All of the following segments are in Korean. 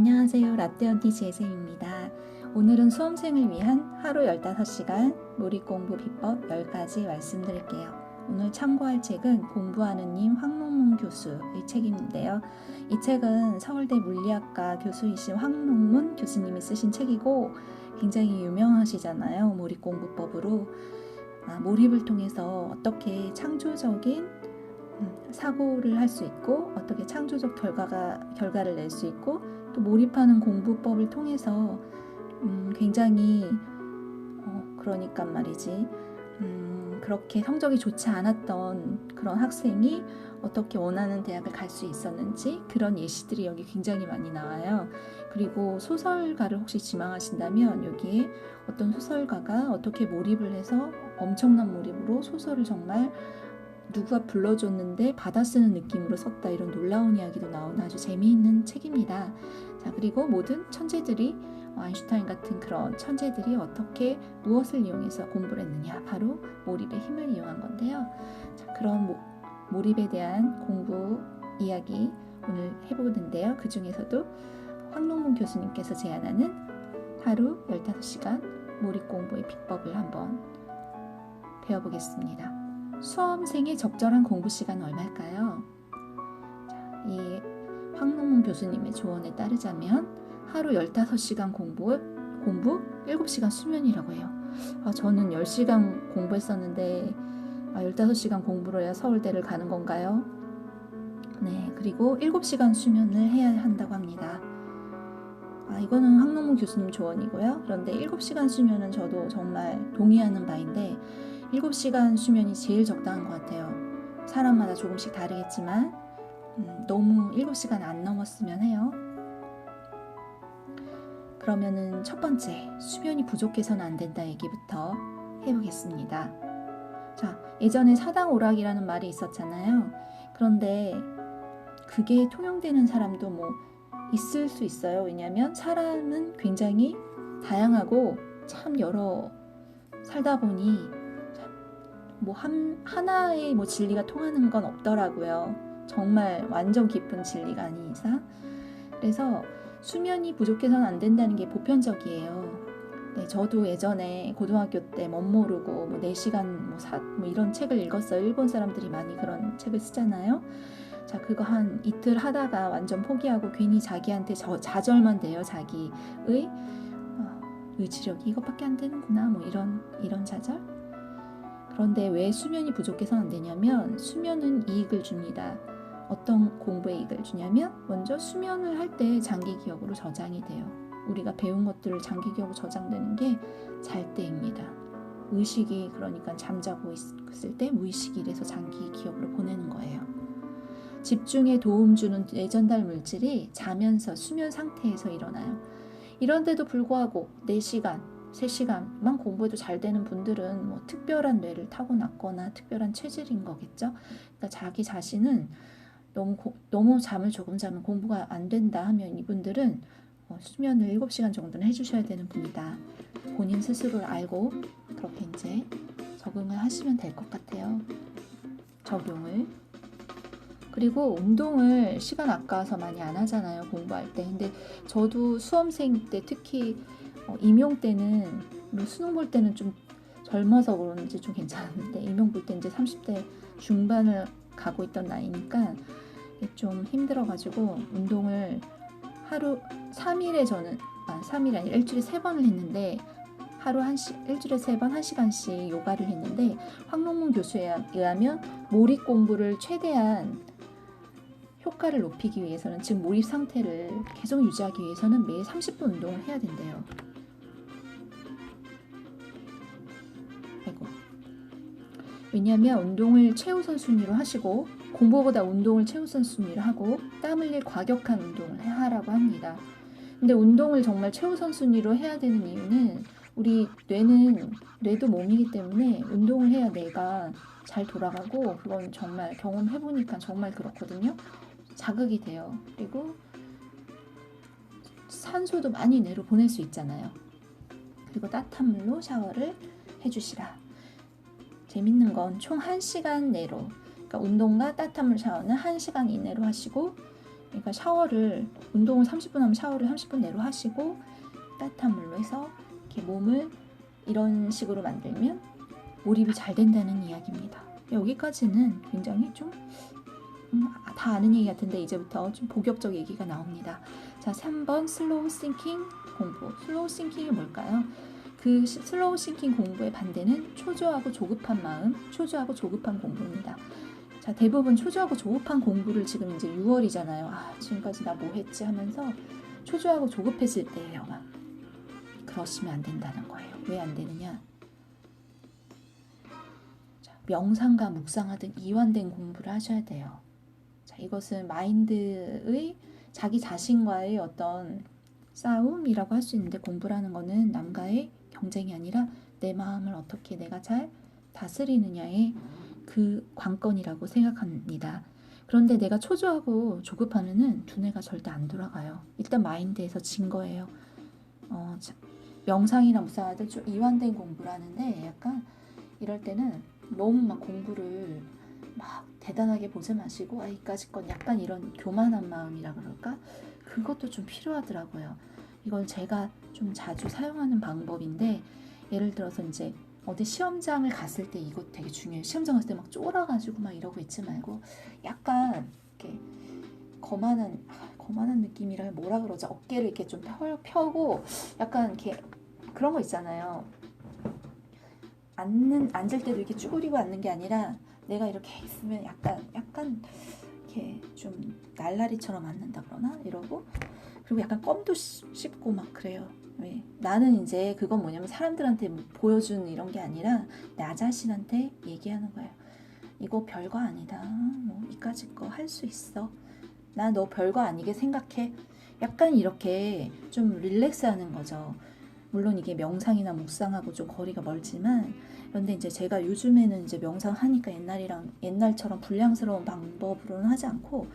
안녕하세요. 라떼 언니 재쌤입니다. 오늘은 수험생을 위한 하루 15시간 몰입공부 비법 10가지 말씀드릴게요. 오늘 참고할 책은 공부하는 님 황농문 교수의 책인데요. 이 책은 서울대 물리학과 교수이신 황농문 교수님이 쓰신 책이고 굉장히 유명하시잖아요. 몰입공부법으로. 몰입을 통해서 어떻게 창조적인 사고를 할 수 있고 어떻게 창조적 결과를 낼 수 있고 또 몰입하는 공부법을 통해서 굉장히 그러니까 말이지 그렇게 성적이 좋지 않았던 그런 학생이 어떻게 원하는 대학을 갈 수 있었는지 그런 예시들이 여기 굉장히 많이 나와요. 그리고 소설가를 혹시 지망하신다면 여기에 어떤 소설가가 어떻게 몰입을 해서 엄청난 몰입으로 소설을 정말 누가 불러줬는데 받아 쓰는 느낌으로 썼다, 이런 놀라운 이야기도 나오는 아주 재미있는 책입니다. 자, 그리고 모든 천재들이 아인슈타인 같은 그런 천재들이 어떻게 무엇을 이용해서 공부를 했느냐, 바로 몰입의 힘을 이용한 건데요. 자, 그런 몰입에 대한 공부 이야기 오늘 해보는데요. 그 중에서도 황농문 교수님께서 제안하는 하루 15시간 몰입 공부의 비법을 한번 배워보겠습니다. 수험생의 적절한 공부 시간은 얼마일까요? 자, 이 황농문 교수님의 조언에 따르자면 하루 15시간 공부 7시간 수면이라고 해요. 저는 10시간 공부했었는데 15시간 공부를 해야 서울대를 가는 건가요? 네, 그리고 7시간 수면을 해야 한다고 합니다. 이거는 황농문 교수님 조언이고요. 그런데 7시간 수면은 저도 정말 동의하는 바인데 7시간 수면이 제일 적당한 것 같아요. 사람마다 조금씩 다르겠지만 너무 7시간 안 넘었으면 해요. 그러면은 첫 번째, 수면이 부족해서는 안 된다 얘기부터 해보겠습니다. 자, 예전에 사당오락이라는 말이 있었잖아요. 그런데 그게 통용되는 사람도 있을 수 있어요. 왜냐하면 사람은 굉장히 다양하고 참 여러 살다 보니 하나의 진리가 통하는 건 없더라고요. 정말 완전 깊은 진리가 아닌 이상. 그래서 수면이 부족해서는 안 된다는 게 보편적이에요. 네, 저도 예전에 고등학교 때 멋모르고 4시간 이런 책을 읽었어요. 일본 사람들이 많이 그런 책을 쓰잖아요. 자, 그거 한 이틀 하다가 완전 포기하고 괜히 자기한테 좌절만 돼요. 자기의 의지력이 이것밖에 안 되는구나, 이런 좌절. 그런데 왜 수면이 부족해서는 안 되냐면 수면은 이익을 줍니다. 어떤 공부에 이익을 주냐면 먼저 수면을 할 때 장기 기억으로 저장이 돼요. 우리가 배운 것들을 장기 기억으로 저장되는 게 잘 때입니다. 의식이 그러니까 잠자고 있을 때 무의식이 이래서 장기 기억으로 보내는 거예요. 집중에 도움 주는 뇌전달 물질이 자면서 수면 상태에서 일어나요. 이런데도 불구하고 4시간 3시간만 공부해도 잘 되는 분들은 특별한 뇌를 타고났거나 특별한 체질인 거겠죠. 그러니까 자기 자신은 너무 잠을 조금 자면 공부가 안 된다 하면 이분들은 수면을 7시간 정도는 해주셔야 되는 분이다. 본인 스스로를 알고 그렇게 이제 적응을 하시면 될 것 같아요. 적용을. 그리고 운동을 시간 아까워서 많이 안 하잖아요, 공부할 때. 근데 저도 수험생 때 특히 임용 때는 수능 볼 때는 좀 젊어서 그런지 좀 괜찮았는데 임용 볼 때 이제 30대 중반을 가고 있던 나이니까 좀 힘들어가지고 운동을 하루 3일에 저는 3일이 아니라 일주일에 3번을 했는데 일주일에 3번 1시간씩 요가를 했는데 황농문 교수에 의하면 몰입 공부를 최대한 효과를 높이기 위해서는, 즉 몰입 상태를 계속 유지하기 위해서는 매일 30분 운동을 해야 된대요. 왜냐하면 운동을 최우선 순위로 하시고 공부보다 운동을 최우선 순위로 하고 땀 흘릴 과격한 운동을 하라고 합니다. 근데 운동을 정말 최우선 순위로 해야 되는 이유는 우리 뇌도 몸이기 때문에 운동을 해야 뇌가 잘 돌아가고, 그건 정말 경험해보니까 정말 그렇거든요. 자극이 돼요. 그리고 산소도 많이 뇌로 보낼 수 있잖아요. 그리고 따뜻한 물로 샤워를 해주시라. 재밌는 건 총 1시간 내로, 그러니까 운동과 따뜻한 물 샤워는 1시간 이내로 하시고 그러니까 샤워를 운동을 30분 하면 샤워를 30분 내로 하시고 따뜻한 물로 해서 이렇게 몸을 이런 식으로 만들면 몰입이 잘 된다는 이야기입니다. 여기까지는 굉장히 좀 다 아는 얘기 같은데 이제부터 좀 본격적 얘기가 나옵니다. 자, 3번 슬로우 싱킹 공부. 슬로우 싱킹이 뭘까요? 그 슬로우 싱킹 공부의 반대는 초조하고 조급한 마음, 초조하고 조급한 공부입니다. 자, 대부분 초조하고 조급한 공부를 지금 이제 6월이잖아요. 아, 지금까지 나 뭐 했지 하면서 초조하고 조급해질 때예요. 막. 그러시면 안 된다는 거예요. 왜 안 되느냐? 자, 명상과 묵상하듯 이완된 공부를 하셔야 돼요. 자, 이것은 마인드의 자기 자신과의 어떤 싸움이라고 할 수 있는데, 공부라는 거는 남과의 경쟁이 아니라 내 마음을 어떻게 내가 잘 다스리느냐의 그 관건이라고 생각합니다. 그런데 내가 초조하고 조급하면은 두뇌가 절대 안 돌아가요. 일단 마인드에서 진 거예요. 명상이나 묵상하듯 좀 이완된 공부를 하는데, 약간 이럴 때는 너무 막 공부를 막 대단하게 보지 마시고, 이까짓 건 약간 이런 교만한 마음이라 그럴까? 그것도 좀 필요하더라고요. 이건 제가 좀 자주 사용하는 방법인데, 예를 들어서 이제 어디 시험장을 갔을 때 이거 되게 중요해요. 시험장 갔을 때 막 쫄아가지고 막 이러고 있지 말고, 약간 이렇게 거만한 느낌이라 뭐라 그러죠? 어깨를 이렇게 좀 펴고 약간 이렇게 그런 거 있잖아요. 앉을 때도 이렇게 쭈그리고 앉는 게 아니라 내가 이렇게 있으면 약간 이렇게 좀 날라리처럼 앉는다 그러나 이러고, 그리고 약간 껌도 씹고 막 그래요. 왜? 나는 이제 그건 뭐냐면 사람들한테 보여주는 이런 게 아니라 나 자신한테 얘기하는 거예요. 이거 별거 아니다. 뭐 이까짓 거 할 수 있어. 나 너 별거 아니게 생각해. 약간 이렇게 좀 릴렉스하는 거죠. 물론 이게 명상이나 묵상하고 좀 거리가 멀지만, 그런데 이제 제가 요즘에는 이제 명상하니까 옛날처럼 불량스러운 방법으로는 하지 않고,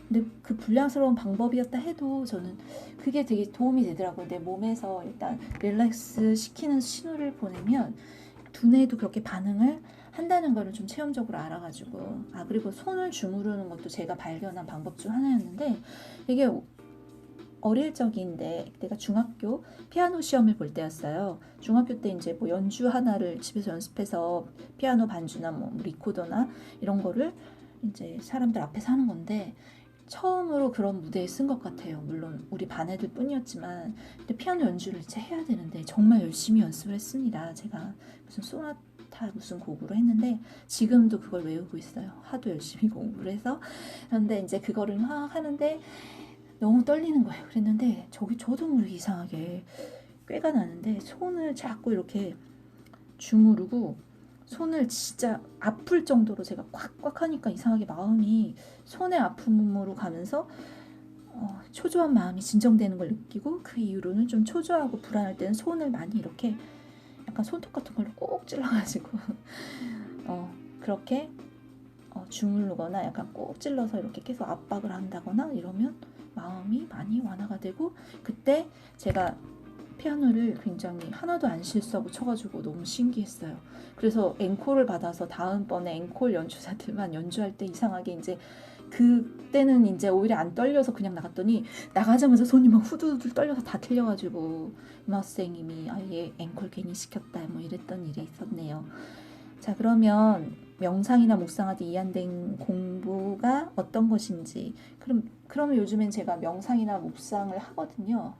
근데 그 불량스러운 방법이었다 해도 저는 그게 되게 도움이 되더라고요. 내 몸에서 일단 릴렉스 시키는 신호를 보내면 두뇌도 그렇게 반응을 한다는 거를 좀 체험적으로 알아가지고, 그리고 손을 주무르는 것도 제가 발견한 방법 중 하나였는데, 이게 어릴 적인데 내가 중학교 피아노 시험을 볼 때였어요. 중학교 때 이제 뭐 연주 하나를 집에서 연습해서 피아노 반주나 뭐 리코더나 이런 거를 이제 사람들 앞에서 하는 건데, 처음으로 그런 무대에 쓴 것 같아요. 물론 우리 반 애들 뿐이었지만, 근데 피아노 연주를 이제 해야 되는데 정말 열심히 연습을 했습니다. 제가 무슨 소나타 무슨 곡으로 했는데 지금도 그걸 외우고 있어요. 하도 열심히 공부를 해서. 그런데 이제 그거를 막 하는데 너무 떨리는 거예요. 그랬는데 저도 모르게 이상하게 꾀가 나는데, 손을 자꾸 이렇게 주무르고 손을 진짜 아플 정도로 제가 꽉꽉 하니까 이상하게 마음이 손의 아픔으로 가면서 초조한 마음이 진정되는 걸 느끼고, 그 이후로는 좀 초조하고 불안할 때는 손을 많이 이렇게 약간 손톱 같은 걸로 꼭 찔러가지고 그렇게 주무르거나 약간 꼭 찔러서 이렇게 계속 압박을 한다거나 이러면 마음이 많이 완화가 되고, 그때 제가 피아노를 굉장히 하나도 안 실수하고 쳐가지고 너무 신기했어요. 그래서 앵콜을 받아서 다음번에 앵콜 연주자들만 연주할 때 이상하게 이제 그때는 이제 오히려 안 떨려서 그냥 나갔더니, 나가자마자 손이 막 후두두 떨려서 다 틀려가지고 음악 선생님이 얘 앵콜 괜히 시켰다 뭐 이랬던 일이 있었네요. 자, 그러면 명상이나 묵상하듯 이완된 공부가 어떤 것인지, 그러면 요즘엔 제가 명상이나 묵상을 하거든요.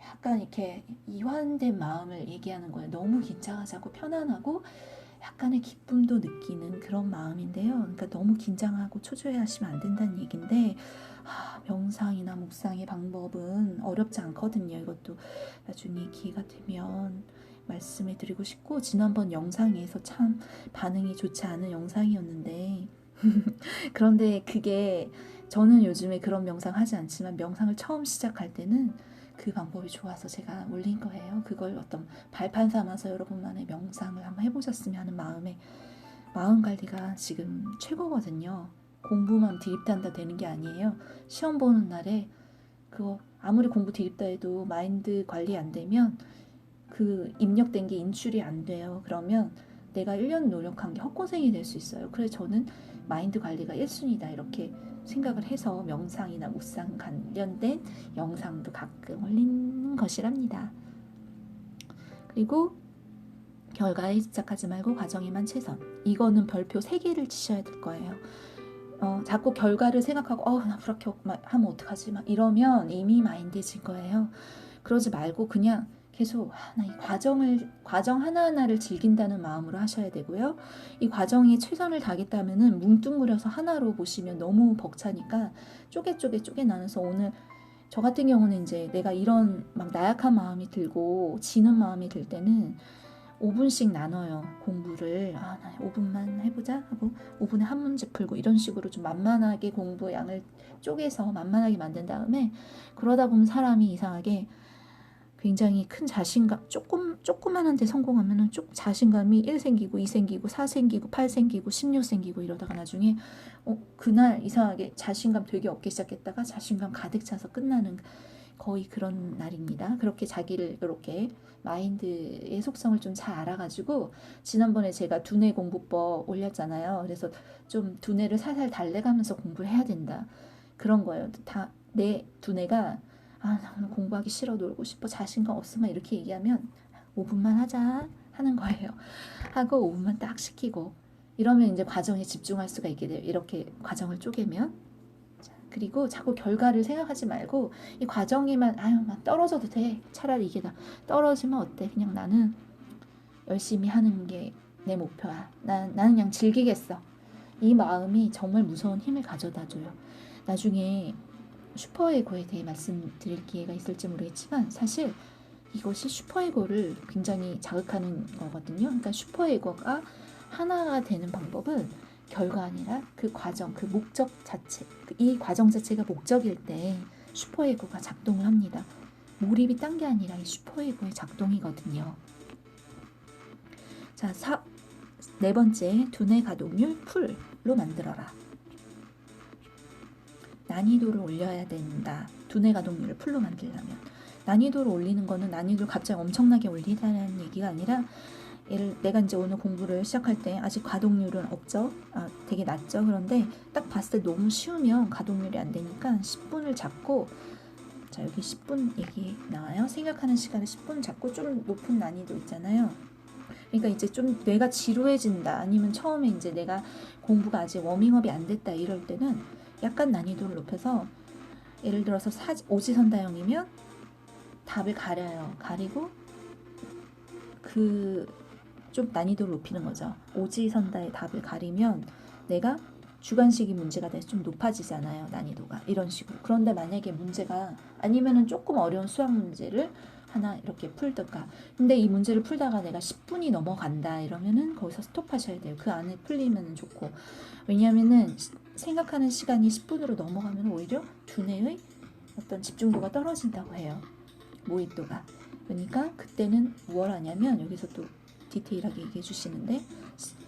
약간 이렇게 이완된 마음을 얘기하는 거예요. 너무 긴장하지 않고 편안하고 약간의 기쁨도 느끼는 그런 마음인데요. 그러니까 너무 긴장하고 초조해 하시면 안 된다는 얘기인데, 명상이나 묵상의 방법은 어렵지 않거든요. 이것도 나중에 기회가 되면 말씀해 드리고 싶고, 지난번 영상에서 참 반응이 좋지 않은 영상이었는데 그런데 그게, 저는 요즘에 그런 명상 하지 않지만 명상을 처음 시작할 때는 그 방법이 좋아서 제가 올린 거예요. 그걸 어떤 발판 삼아서 여러분만의 명상을 한번 해보셨으면 하는 마음 관리가 지금 최고거든요. 공부만 드립단다 되는 게 아니에요. 시험 보는 날에 그거 아무리 공부 드립다 해도 마인드 관리 안 되면 그 입력된 게 인출이 안 돼요. 그러면 내가 1년 노력한 게 헛고생이 될 수 있어요. 그래서 저는 마인드 관리가 1순위다 이렇게 생각을 해서 명상이나 묵상 관련된 영상도 가끔 올리는 것이랍니다. 그리고 결과에 집착하지 말고 과정에만 최선. 이거는 별표 3개를 치셔야 될 거예요. 자꾸 결과를 생각하고 나 불합격 하면 어떡하지 막 이러면 이미 마인드해질 거예요. 그러지 말고 그냥 계속 이 과정 하나하나를 즐긴다는 마음으로 하셔야 되고요. 이 과정에 최선을 다하겠다면은 뭉뚱그려서 하나로 보시면 너무 벅차니까 쪼개 나눠서 오늘 저 같은 경우는 이제 내가 이런 막 나약한 마음이 들고 지는 마음이 들 때는 5분씩 나눠요. 공부를 나 5분만 해보자 하고 5분에 한 문제 풀고 이런 식으로 좀 만만하게 공부 양을 쪼개서 만만하게 만든 다음에 그러다 보면 사람이 이상하게 굉장히 큰 자신감 조그만한데 성공하면은 자신감이 1 생기고 2 생기고 4 생기고 8 생기고 16 생기고 이러다가 나중에 그날 이상하게 자신감 되게 얻기 시작했다가 자신감 가득 차서 끝나는 거의 그런 날입니다. 그렇게 자기를 이렇게 마인드의 속성을 좀 잘 알아가지고 지난번에 제가 두뇌 공부법 올렸잖아요. 그래서 좀 두뇌를 살살 달래가면서 공부를 해야 된다. 그런 거예요. 다 내 두뇌가 나 오늘 공부하기 싫어 놀고 싶어 자신감 없으면 이렇게 얘기하면 5분만 하자 하는 거예요. 하고 5분만 딱 시키고 이러면 이제 과정에 집중할 수가 있게 돼요. 이렇게 과정을 쪼개면. 그리고 자꾸 결과를 생각하지 말고 이 과정에만 막 떨어져도 돼. 차라리 이게 나 떨어지면 어때? 그냥 나는 열심히 하는 게 내 목표야. 나는 그냥 즐기겠어. 이 마음이 정말 무서운 힘을 가져다 줘요. 나중에 슈퍼에고에 대해 말씀드릴 기회가 있을지 모르겠지만 사실 이것이 슈퍼에고를 굉장히 자극하는 거거든요. 그러니까 슈퍼에고가 하나가 되는 방법은 결과 아니라 그 과정, 그 목적 자체, 이 과정 자체가 목적일 때 슈퍼에고가 작동을 합니다. 몰입이 딴 게 아니라 이 슈퍼에고의 작동이거든요. 자, 4번째 두뇌 가동률 풀로 만들어라. 난이도를 올려야 된다. 두뇌 가동률을 풀로 만들려면 난이도를 올리는 거는 난이도를 갑자기 엄청나게 올리다는 얘기가 아니라 내가 이제 오늘 공부를 시작할 때 아직 가동률은 없죠. 되게 낮죠. 그런데 딱 봤을 때 너무 쉬우면 가동률이 안 되니까 10분을 잡고 자 여기 10분 얘기 나와요. 생각하는 시간을 10분 잡고 좀 높은 난이도 있잖아요. 그러니까 이제 좀 뇌가 지루해진다 아니면 처음에 이제 내가 공부가 아직 워밍업이 안 됐다 이럴 때는 약간 난이도를 높여서 예를 들어서 오지선다형이면 답을 가리고 좀 난이도를 높이는 거죠. 오지선다의 답을 가리면 내가 주관식이 문제가 돼서 좀 높아지잖아요. 난이도가 이런 식으로. 그런데 만약에 문제가 아니면은 조금 어려운 수학 문제를 하나 이렇게 풀든가. 근데 이 문제를 풀다가 내가 10분이 넘어간다 이러면은 거기서 스톱하셔야 돼요. 그 안에 풀리면 좋고. 왜냐하면은 생각하는 시간이 10분으로 넘어가면 오히려 두뇌의 어떤 집중도가 떨어진다고 해요. 몰입도가. 그러니까 그때는 뭘 하냐면 여기서 또 디테일하게 얘기해 주시는데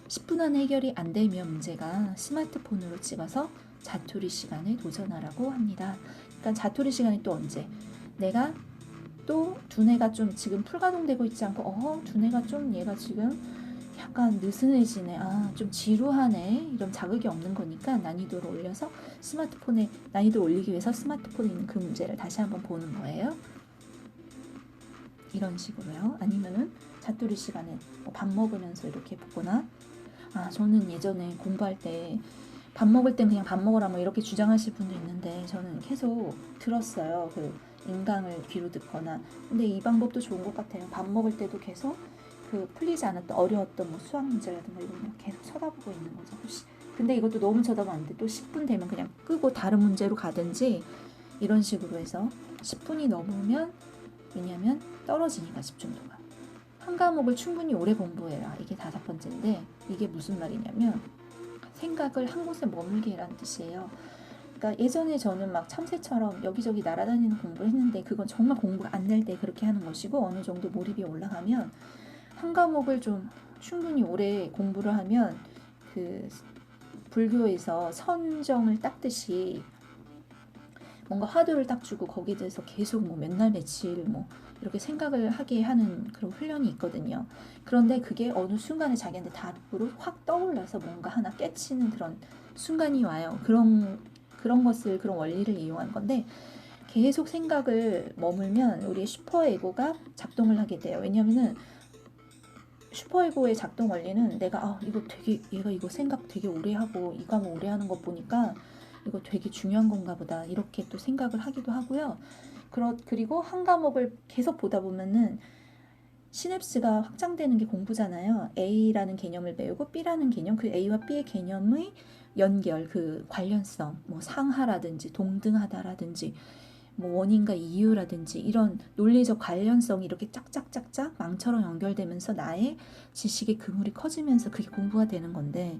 10분 안에 해결이 안 되면 문제가 스마트폰으로 찍어서 자투리 시간에 도전하라고 합니다. 그러니까 자투리 시간이 또 언제? 내가 또 두뇌가 좀 지금 풀가동되고 있지 않고 두뇌가 좀 얘가 지금 약간 느슨해지네. 좀 지루하네. 이런 자극이 없는 거니까 난이도를 올려서 스마트폰에 난이도를 올리기 위해서 스마트폰에 있는 그 문제를 다시 한번 보는 거예요. 이런 식으로요. 아니면은 자투리 시간에 밥 먹으면서 이렇게 보거나 저는 예전에 공부할 때 밥 먹을 땐 그냥 밥 먹으라 뭐 이렇게 주장하실 분도 있는데 저는 계속 들었어요. 그 인강을 귀로 듣거나. 근데 이 방법도 좋은 것 같아요. 밥 먹을 때도 계속 그 풀리지 않았던 어려웠던 뭐 수학 문제라든가 이런 거 계속 쳐다보고 있는 거죠. 근데 이것도 너무 쳐다보면 안 돼. 또 10분 되면 그냥 끄고 다른 문제로 가든지 이런 식으로 해서 10분이 넘으면 왜냐하면 떨어지니까 집중도가. 한 과목을 충분히 오래 공부해라. 이게 5번째인데 이게 무슨 말이냐면 생각을 한 곳에 머물게 해라는 뜻이에요. 그러니까 예전에 저는 막 참새처럼 여기저기 날아다니는 공부를 했는데 그건 정말 공부가 안 될 때 그렇게 하는 것이고 어느 정도 몰입이 올라가면 한 과목을 좀 충분히 오래 공부를 하면 그 불교에서 선정을 닦듯이 뭔가 화두를 딱 주고 거기에 대해서 계속 뭐 맨날 며칠 뭐 이렇게 생각을 하게 하는 그런 훈련이 있거든요. 그런데 그게 어느 순간에 자기한테 답으로 확 떠올라서 뭔가 하나 깨치는 그런 순간이 와요. 그런 것을, 그런 원리를 이용한 건데, 계속 생각을 머물면 우리의 슈퍼에고가 작동을 하게 돼요. 왜냐면은 슈퍼에고의 작동 원리는 내가 이거 되게, 얘가 이거 생각 되게 오래 하고 이 과목 오래 하는 거 보니까 이거 되게 중요한 건가 보다, 이렇게 또 생각을 하기도 하고요. 그리고 한 과목을 계속 보다 보면은 시냅스가 확장되는 게 공부잖아요. A라는 개념을 배우고 B라는 개념, 그 A와 B의 개념의 연결, 그 관련성, 뭐 상하라든지 동등하다라든지 뭐 원인과 이유라든지 이런 논리적 관련성이 이렇게 짝짝짝짝 망처럼 연결되면서 나의 지식의 그물이 커지면서 그게 공부가 되는 건데,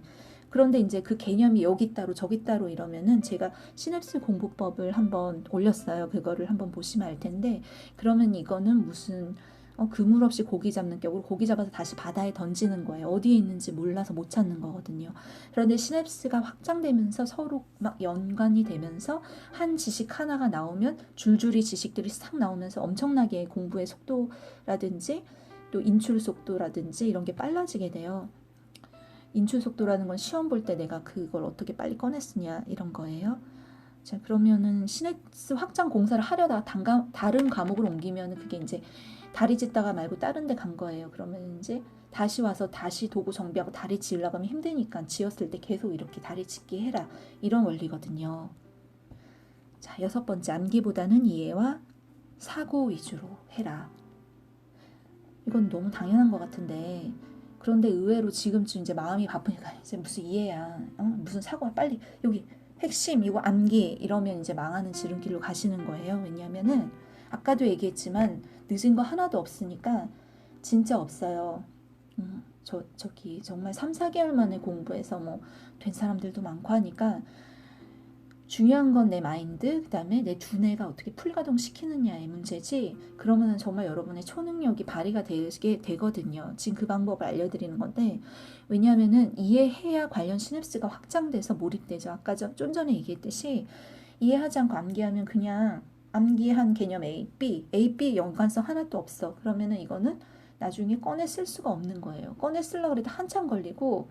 그런데 이제 그 개념이 여기 따로 저기 따로 이러면은, 제가 시냅스 공부법을 한번 올렸어요. 그거를 한번 보시면 알 텐데, 그러면 이거는 무슨 그물 없이 고기 잡는 격으로 고기 잡아서 다시 바다에 던지는 거예요. 어디에 있는지 몰라서 못 찾는 거거든요. 그런데 시냅스가 확장되면서 서로 막 연관이 되면서 한 지식 하나가 나오면 줄줄이 지식들이 싹 나오면서 엄청나게 공부의 속도라든지 또 인출 속도라든지 이런 게 빨라지게 돼요. 인출 속도라는 건 시험 볼 때 내가 그걸 어떻게 빨리 꺼냈으냐 이런 거예요. 자, 그러면은 시냅스 확장 공사를 하려다가 다른 과목을 옮기면 그게 이제 다리 짓다가 말고 다른 데 간 거예요. 그러면 이제 다시 와서 다시 도구 정비하고 다리 지으려고 하면 힘드니까 지었을 때 계속 이렇게 다리 짓기 해라, 이런 원리거든요. 자, 6번째, 암기보다는 이해와 사고 위주로 해라. 이건 너무 당연한 것 같은데, 그런데 의외로 지금쯤 이제 마음이 바쁘니까 이제 무슨 이해야, 무슨 사고야, 빨리 여기 핵심 이거 암기 이러면 이제 망하는 지름길로 가시는 거예요. 왜냐하면은 아까도 얘기했지만 늦은 거 하나도 없으니까, 진짜 없어요. 저기 정말 3, 4개월 만에 공부해서 뭐 된 사람들도 많고 하니까, 중요한 건 내 마인드, 그 다음에 내 두뇌가 어떻게 풀가동시키느냐의 문제지, 그러면 정말 여러분의 초능력이 발휘가 되게 되거든요. 지금 그 방법을 알려드리는 건데, 왜냐하면은 이해해야 관련 시냅스가 확장돼서 몰입되죠. 아까 좀 전에 얘기했듯이 이해하지 않고 암기하면 그냥 암기한 개념 A, B 연관성 하나도 없어. 그러면은 이거는 나중에 꺼내 쓸 수가 없는 거예요. 꺼내 쓰려고 해도 한참 걸리고,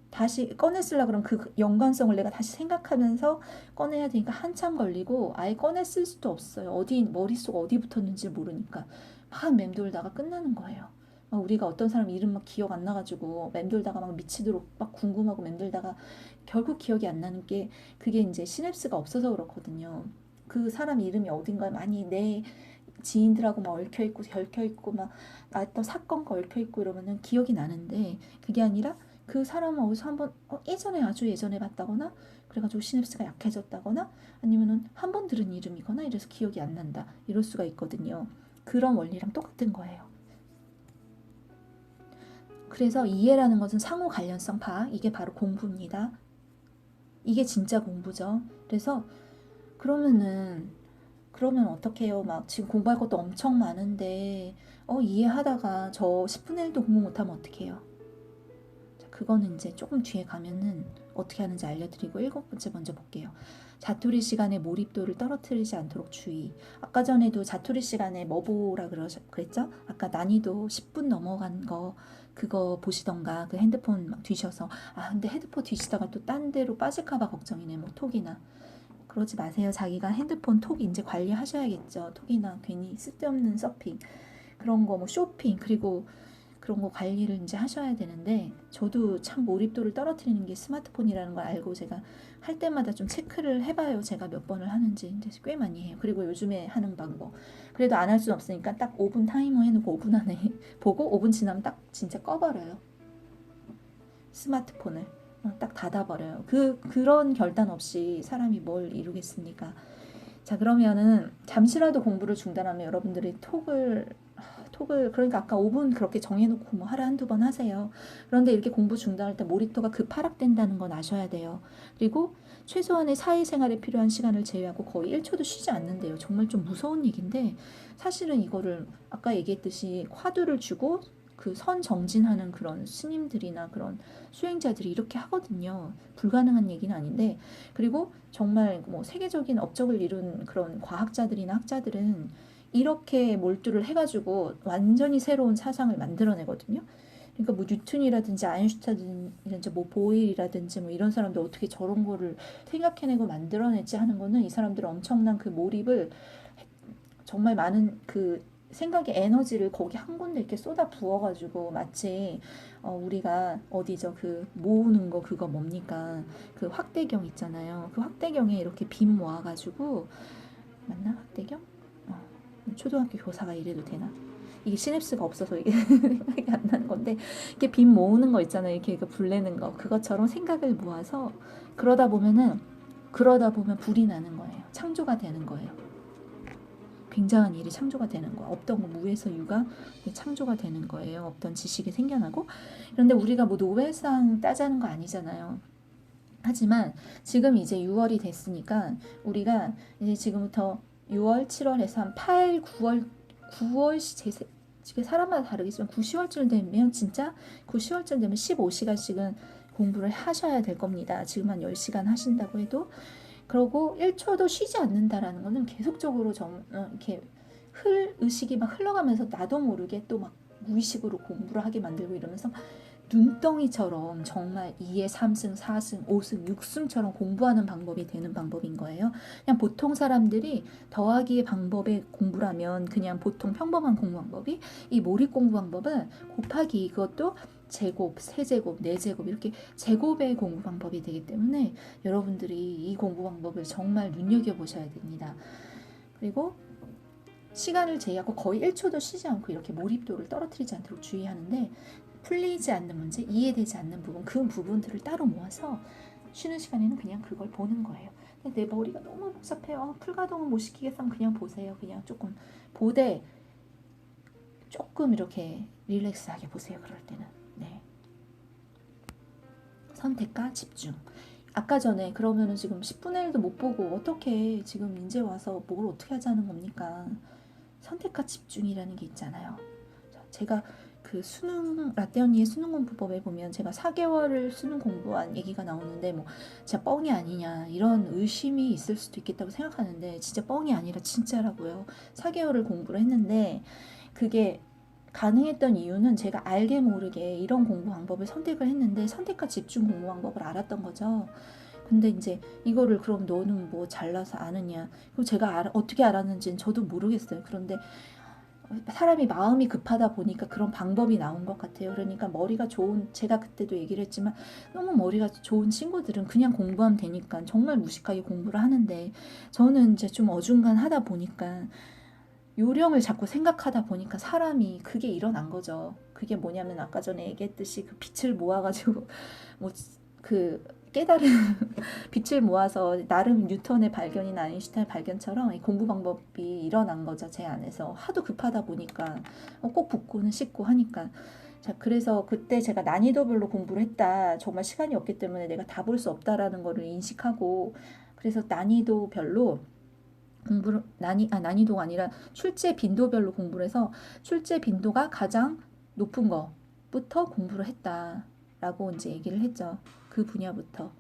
다시 꺼내 쓰려고 그러면 그 연관성을 내가 다시 생각하면서 꺼내야 되니까 한참 걸리고, 아예 꺼내 쓸 수도 없어요. 머릿속 어디 붙었는지 모르니까 막 맴돌다가 끝나는 거예요. 우리가 어떤 사람 이름 막 기억 안 나가지고 맴돌다가 막 미치도록 막 궁금하고 맴돌다가 결국 기억이 안 나는 게, 그게 이제 시냅스가 없어서 그렇거든요. 그 사람 이름이 어딘가에 많이 내 지인들하고 막 얽혀있고 결켜있고 막 어떤 사건과 얽혀있고 이러면은 기억이 나는데, 그게 아니라 그 사람은 어디서 한번 예전에, 아주 예전에 봤다거나 그래가지고 시냅스가 약해졌다거나 아니면은 한 번 들은 이름이거나 이래서 기억이 안 난다, 이럴 수가 있거든요. 그런 원리랑 똑같은 거예요. 그래서 이해라는 것은 상호 관련성 파악, 이게 바로 공부입니다. 이게 진짜 공부죠. 그래서 그러면 어떻게 해요? 막 지금 공부할 것도 엄청 많은데 이해하다가 저 10분의 1도 공부 못하면 어떡해요? 그거는 이제 조금 뒤에 가면은 어떻게 하는지 알려드리고, 7번째 먼저 볼게요. 자투리 시간에 몰입도를 떨어뜨리지 않도록 주의. 아까 전에도 자투리 시간에 뭐 보라 그랬죠? 아까 난이도 10분 넘어간 거 그거 보시던가, 그 핸드폰 막 뒤셔서 근데 핸드폰 뒤시다가 또 딴 데로 빠질까봐 걱정이네, 뭐 톡이나. 그러지 마세요. 자기가 핸드폰 톡 이제 관리하셔야겠죠. 톡이나 괜히 쓸데없는 서핑, 그런 거 뭐 쇼핑, 그리고 그런 거 관리를 이제 하셔야 되는데, 저도 참 몰입도를 떨어뜨리는 게 스마트폰이라는 걸 알고 제가 할 때마다 좀 체크를 해봐요. 제가 몇 번을 하는지. 근데 꽤 많이 해요. 그리고 요즘에 하는 방법, 그래도 안 할 수는 없으니까 딱 5분 타이머 해놓고 5분 안에 보고 5분 지나면 딱 진짜 꺼버려요. 스마트폰을 딱 닫아버려요. 그런 결단 없이 사람이 뭘 이루겠습니까? 자, 그러면은 잠시라도 공부를 중단하면 여러분들이 톡을, 그러니까 아까 5분 그렇게 정해놓고 뭐 하루 한두 번 하세요. 그런데 이렇게 공부 중단할 때 몰입도가 급하락된다는 건 아셔야 돼요. 그리고 최소한의 사회생활에 필요한 시간을 제외하고 거의 1초도 쉬지 않는데요. 정말 좀 무서운 얘기인데, 사실은 이거를 아까 얘기했듯이 화두를 주고 그 선 정진하는 그런 스님들이나 그런 수행자들이 이렇게 하거든요. 불가능한 얘기는 아닌데, 그리고 정말 뭐 세계적인 업적을 이룬 그런 과학자들이나 학자들은 이렇게 몰두를 해가지고 완전히 새로운 사상을 만들어내거든요. 그러니까 뭐 뉴턴이라든지 아인슈타인이라든지 뭐 보일이라든지 뭐 이런 사람들 어떻게 저런 거를 생각해내고 만들어냈지 하는 거는 이 사람들은 엄청난 그 몰입을 정말 많은 그 생각의 에너지를 거기 한 군데 이렇게 쏟아 부어가지고 마치 우리가 어디죠 그 모으는 거 그거 뭡니까 그 확대경 있잖아요. 그 확대경에 이렇게 빔 모아가지고 맞나 확대경? 초등학교 교사가 이래도 되나? 이게 시냅스가 없어서 이게 생각이 안 나는 건데 이렇게 빔 모으는 거 있잖아요. 이렇게 불 내는 거 그것처럼 생각을 모아서 그러다 보면 불이 나는 거예요. 창조가 되는 거예요. 굉장한 일이 창조가 되는 거야. 없던 거 무에서 유가 창조가 되는 거예요. 없던 지식이 생겨나고. 그런데 우리가 뭐 노벨상 따자는 거 아니잖아요. 하지만 지금 이제 6월이 됐으니까 우리가 이제 지금부터 6월, 7월에서 한 8, 9월 지금 사람마다 다르겠지만 9, 10월쯤 되면 진짜 9, 10월쯤 되면 15시간씩은 공부를 하셔야 될 겁니다. 지금 한 10시간 하신다고 해도 그러고 1초도 쉬지 않는다라는 거는 계속적으로 이렇게 의식이 막 흘러가면서 나도 모르게 또 막 무의식으로 공부를 하게 만들고 이러면서 눈덩이처럼 정말 2의 3승, 4승, 5승, 6승처럼 공부하는 방법이 되는 방법인 거예요. 그냥 보통 사람들이 더하기의 방법의 공부라면 그냥 보통 평범한 공부 방법이 이 몰입 공부 방법은 곱하기 이것도 제곱, 세제곱, 네제곱 이렇게 제곱의 공부 방법이 되기 때문에 여러분들이 이 공부 방법을 정말 눈여겨보셔야 됩니다. 그리고 시간을 제외하고 거의 1초도 쉬지 않고 이렇게 몰입도를 떨어뜨리지 않도록 주의하는데 풀리지 않는 문제, 이해되지 않는 부분, 그 부분들을 따로 모아서 쉬는 시간에는 그냥 그걸 보는 거예요. 근데 내 머리가 너무 복잡해요. 풀가동을 못 시키겠으면 그냥 보세요. 그냥 조금 보되 조금 이렇게 릴렉스하게 보세요. 그럴 때는. 네. 선택과 집중. 아까 전에 그러면은 지금 10분의 1도 못 보고 어떻게 지금 이제 와서 뭘 어떻게 하자는 겁니까? 선택과 집중이라는 게 있잖아요. 제가 그 수능 라떼 언니의 수능 공부법에 보면 제가 4개월을 수능 공부한 얘기가 나오는데 뭐 진짜 뻥이 아니냐 이런 의심이 있을 수도 있겠다고 생각하는데 진짜 뻥이 아니라 진짜라고요. 4개월을 공부를 했는데 그게 가능했던 이유는 제가 알게 모르게 이런 공부 방법을 선택을 했는데 선택과 집중 공부 방법을 알았던 거죠. 근데 이제 이거를 그럼 너는 뭐 잘나서 아느냐? 그럼 제가 어떻게 알았는지는 저도 모르겠어요. 그런데 사람이 마음이 급하다 보니까 그런 방법이 나온 것 같아요. 그러니까 머리가 좋은, 제가 그때도 얘기를 했지만 너무 머리가 좋은 친구들은 그냥 공부하면 되니까 정말 무식하게 공부를 하는데 저는 이제 좀 어중간하다 보니까 요령을 자꾸 생각하다 보니까 사람이 그게 일어난 거죠. 그게 뭐냐면 아까 전에 얘기했듯이 그 빛을 모아가지고 뭐 그 깨달은 빛을 모아서 나름 뉴턴의 발견이나 아인슈타인의 발견처럼 이 공부 방법이 일어난 거죠. 제 안에서 하도 급하다 보니까 꼭 붙고는 싶고 하니까 자 그래서 그때 제가 난이도별로 공부를 했다. 정말 시간이 없기 때문에 내가 다 볼 수 없다라는 거를 인식하고 그래서 난이도별로 공부를 난이도가 아니라 출제 빈도별로 공부를 해서 출제 빈도가 가장 높은 거부터 공부를 했다라고 이제 얘기를 했죠. 그 분야부터.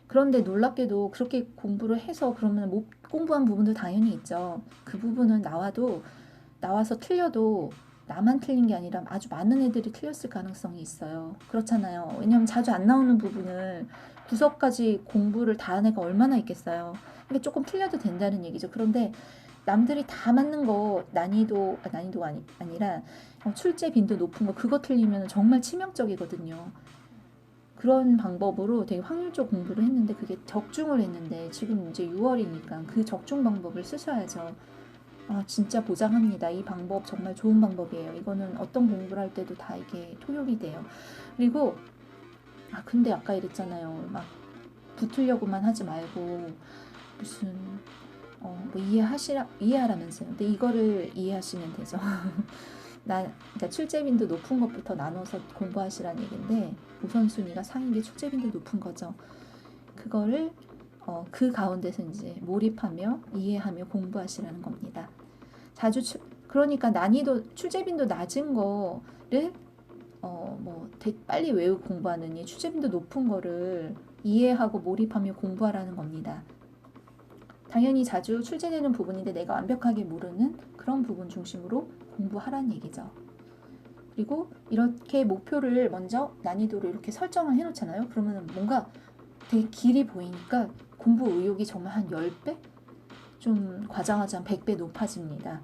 그런데 놀랍게도 그렇게 공부를 해서 그러면 못 공부한 부분도 당연히 있죠. 그 부분은 나와서 틀려도 나만 틀린 게 아니라 아주 많은 애들이 틀렸을 가능성이 있어요. 그렇잖아요. 왜냐면 자주 안 나오는 부분을 구석까지 공부를 다 한 애가 얼마나 있겠어요. 그러니까 조금 틀려도 된다는 얘기죠. 그런데 남들이 다 맞는 거 난이도가 아니라 출제 빈도 높은 거 그거 틀리면 정말 치명적이거든요. 그런 방법으로 되게 확률적 공부를 했는데 그게 적중을 했는데 지금 이제 6월이니까 그 적중 방법을 쓰셔야죠. 진짜 보장합니다. 이 방법 정말 좋은 방법이에요. 이거는 어떤 공부를 할 때도 다 이게 통용이 돼요. 그리고 근데 아까 이랬잖아요. 막 붙으려고만 하지 말고 무슨 뭐 이해하라면서요. 근데 이거를 이해하시면 되죠. 그러니까 출제빈도 높은 것부터 나눠서 공부하시라는 얘기인데 우선순위가 상인 게 출제빈도 높은 거죠. 그거를 그 가운데서 이제 몰입하며 이해하며 공부하시라는 겁니다. 그러니까 난이도 출제빈도 낮은 거를 빨리 외우고 공부하느니 출제빈도 높은 거를 이해하고 몰입하며 공부하라는 겁니다. 당연히 자주 출제되는 부분인데 내가 완벽하게 모르는 그런 부분 중심으로 공부하라는 얘기죠. 그리고 이렇게 목표를 먼저 난이도로 이렇게 설정을 해놓잖아요. 그러면 뭔가 되게 길이 보이니까 공부 의욕이 정말 한 10배? 좀 과장하자면 100배 높아집니다.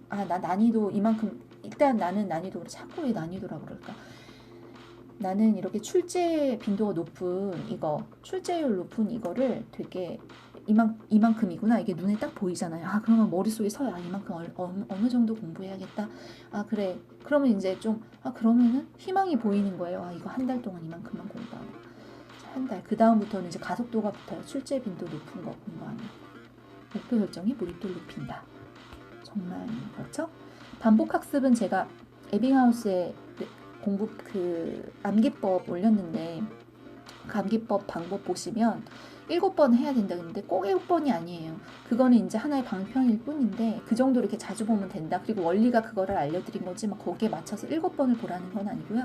나 난이도 이만큼, 일단 나는 난이도를 자꾸 왜 난이도라고 그럴까? 나는 이렇게 출제 빈도가 높은 출제율 높은 이거를 되게 이만큼이구나. 이게 눈에 딱 보이잖아요. 그러면 머릿속에 서요. 이만큼 어느 정도 공부해야겠다. 그래. 그러면 이제 좀, 그러면은 희망이 보이는 거예요. 이거 한 달 동안 이만큼만 공부하고. 한 달. 그 다음부터는 이제 가속도가 붙어요. 출제 빈도 높은 거 공부하면. 목표 설정이 몰입도를 높인다. 정말 그렇죠? 반복 학습은 제가 에빙하우스에 공부 암기법 올렸는데 그 암기법 방법 보시면 7번 해야 된다 그랬는데 꼭 7번이 아니에요. 그거는 이제 하나의 방편일 뿐인데 그 정도 이렇게 자주 보면 된다. 그리고 원리가 그거를 알려드린 거지 막 거기에 맞춰서 7번을 보라는 건 아니고요.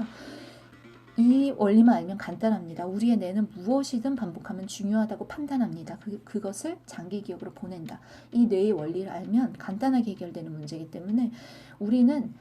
이 원리만 알면 간단합니다. 우리의 뇌는 무엇이든 반복하면 중요하다고 판단합니다. 그것을 장기 기억으로 보낸다. 이 뇌의 원리를 알면 간단하게 해결되는 문제이기 때문에 우리는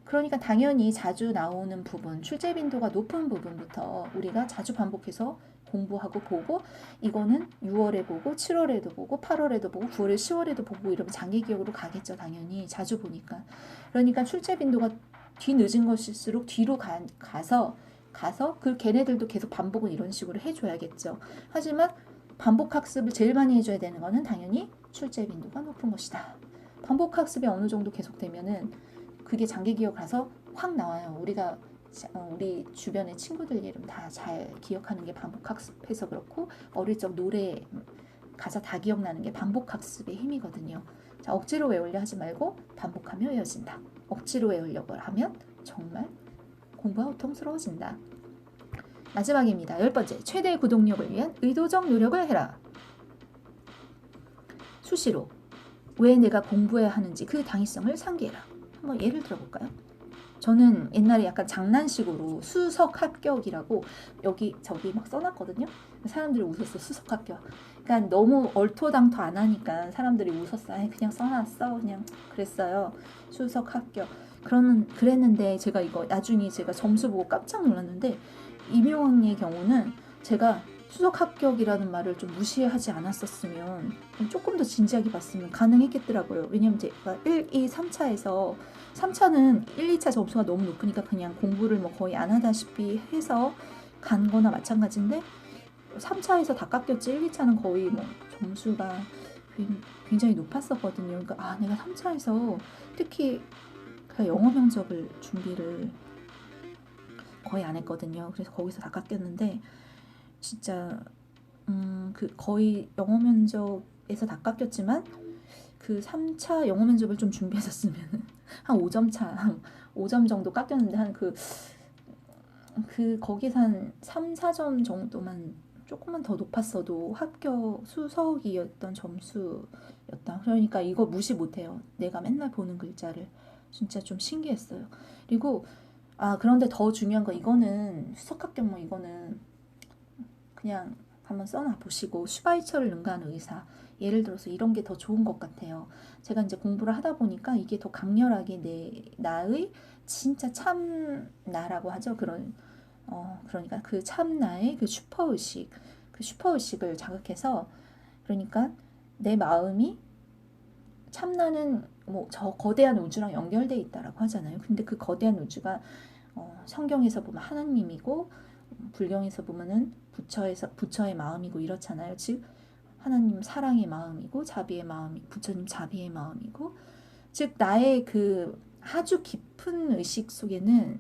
그러니까 당연히 자주 나오는 부분, 출제 빈도가 높은 부분부터 우리가 자주 반복해서 공부하고 보고, 이거는 6월에 보고 7월에도 보고 8월에도 보고 9월에 10월에도 보고 이러면 장기 기억으로 가겠죠. 당연히 자주 보니까. 그러니까 출제 빈도가 뒤늦은 것일수록 뒤로 가서 걔네들도 계속 반복은 이런 식으로 해줘야겠죠. 하지만 반복 학습을 제일 많이 해줘야 되는 거는 당연히 출제 빈도가 높은 것이다. 반복 학습이 어느 정도 계속되면은 그게 장기 기억 가서 확 나와요. 우리 주변의 친구들 이름 다 잘 기억하는 게 반복 학습해서 그렇고, 어릴 적 노래 가사 다 기억나는 게 반복 학습의 힘이거든요. 자, 억지로 외우려 하지 말고 반복하며 외워진다. 억지로 외우려고 하면 정말 공부가 고통스러워진다. 마지막입니다. 10번째, 최대의 구독력을 위한 의도적 노력을 해라. 수시로 왜 내가 공부해야 하는지 그 당위성을 상기해라. 한번 예를 들어볼까요? 저는 옛날에 약간 장난식으로 수석 합격이라고 저기 막 써놨거든요. 사람들이 웃었어. 수석 합격. 그러니까 너무 얼토당토 안 하니까 사람들이 웃었어. 그냥 써놨어. 그냥 그랬어요. 수석 합격. 그랬는데 제가 이거 나중에 제가 점수 보고 깜짝 놀랐는데, 이명왕의 경우는 제가 수석 합격이라는 말을 좀 무시하지 않았었으면, 조금 더 진지하게 봤으면 가능했겠더라고요. 왜냐면 제가 1, 2, 3차에서 3차는 1, 2차 점수가 너무 높으니까 그냥 공부를 뭐 거의 안 하다시피 해서 간 거나 마찬가지인데, 3차에서 다 깎였지 1, 2차는 거의 뭐 점수가 굉장히 높았었거든요. 그러니까 내가 3차에서 특히 영어 면접을 준비를 거의 안 했거든요. 그래서 거기서 다 깎였는데, 진짜 거의 영어 면접에서 다 깎였지만 그 3차 영어 면접을 좀 준비했었으면 한 5점 차, 한 5점 정도 깎였는데 거기서 한 3, 4점 정도만 조금만 더 높았어도 합격 수석이었던 점수였다. 그러니까 이거 무시 못해요. 내가 맨날 보는 글자를. 진짜 좀 신기했어요. 그리고 그런데 더 중요한 거, 이거는 수석 합격 이거는 그냥 한번 써놔 보시고, 슈바이처를 능가하는 의사, 예를 들어서 이런 게 더 좋은 것 같아요. 제가 이제 공부를 하다 보니까 이게 더 강렬하게 나의 진짜 참나라고 하죠. 그러니까 그 참나의 그 슈퍼의식을 자극해서, 그러니까 내 마음이 참나는 저 거대한 우주랑 연결돼 있다라고 하잖아요. 근데 그 거대한 우주가 성경에서 보면 하나님이고, 불경에서 보면은 부처의 마음이고 이렇잖아요. 즉 하나님 사랑의 마음이고 부처님 자비의 마음이고, 즉 나의 그 아주 깊은 의식 속에는,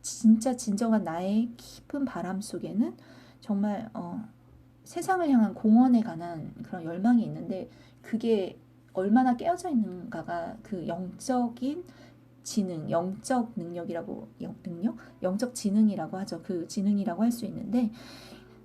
진짜 진정한 나의 깊은 바람 속에는 정말 세상을 향한 공헌에 관한 그런 열망이 있는데, 그게 얼마나 깨어져 있는가가 그 영적인 지능, 영적 능력이라고, 영적 지능이라고 하죠. 그 지능이라고 할 수 있는데,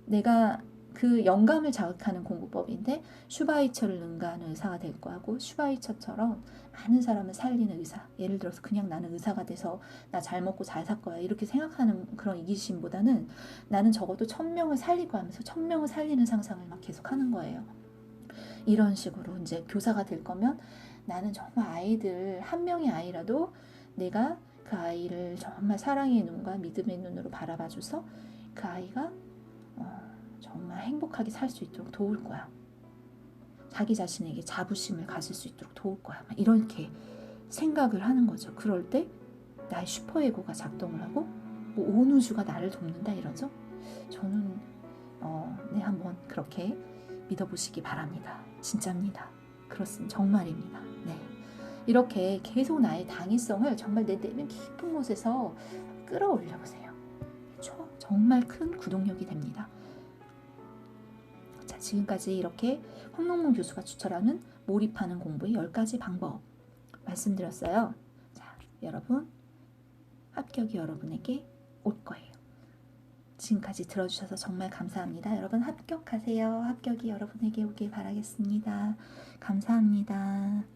내가 그 영감을 자극하는 공부법인데, 슈바이처를 능가하는 의사가 될 거하고, 슈바이처처럼 많은 사람을 살리는 의사, 예를 들어서 그냥 나는 의사가 돼서 나 잘 먹고 잘 살 거야 이렇게 생각하는 그런 이기심보다는, 나는 적어도 1000명을 살리고 하면서 1000명을 살리는 상상을 막 계속 하는 거예요. 이런 식으로 이제 교사가 될 거면 나는 정말 아이들 한 명의 아이라도 내가 그 아이를 정말 사랑의 눈과 믿음의 눈으로 바라봐줘서 그 아이가 정말 행복하게 살 수 있도록 도울 거야. 자기 자신에게 자부심을 가질 수 있도록 도울 거야. 막 이렇게 생각을 하는 거죠. 그럴 때 나의 슈퍼에고가 작동을 하고 뭐 온 우주가 나를 돕는다 이러죠. 저는 네, 한번 그렇게 믿어보시기 바랍니다. 진짜입니다. 그렇습니다. 정말입니다. 네. 이렇게 계속 나의 당위성을 정말 내 내면 깊은 곳에서 끌어올려 보세요. 정말 큰 구동력이 됩니다. 자, 지금까지 이렇게 황롱문 교수가 추천하는 몰입하는 공부의 10가지 방법 말씀드렸어요. 자, 여러분 합격이 여러분에게 올 거예요. 지금까지 들어주셔서 정말 감사합니다. 여러분 합격하세요. 합격이 여러분에게 오길 바라겠습니다. 감사합니다.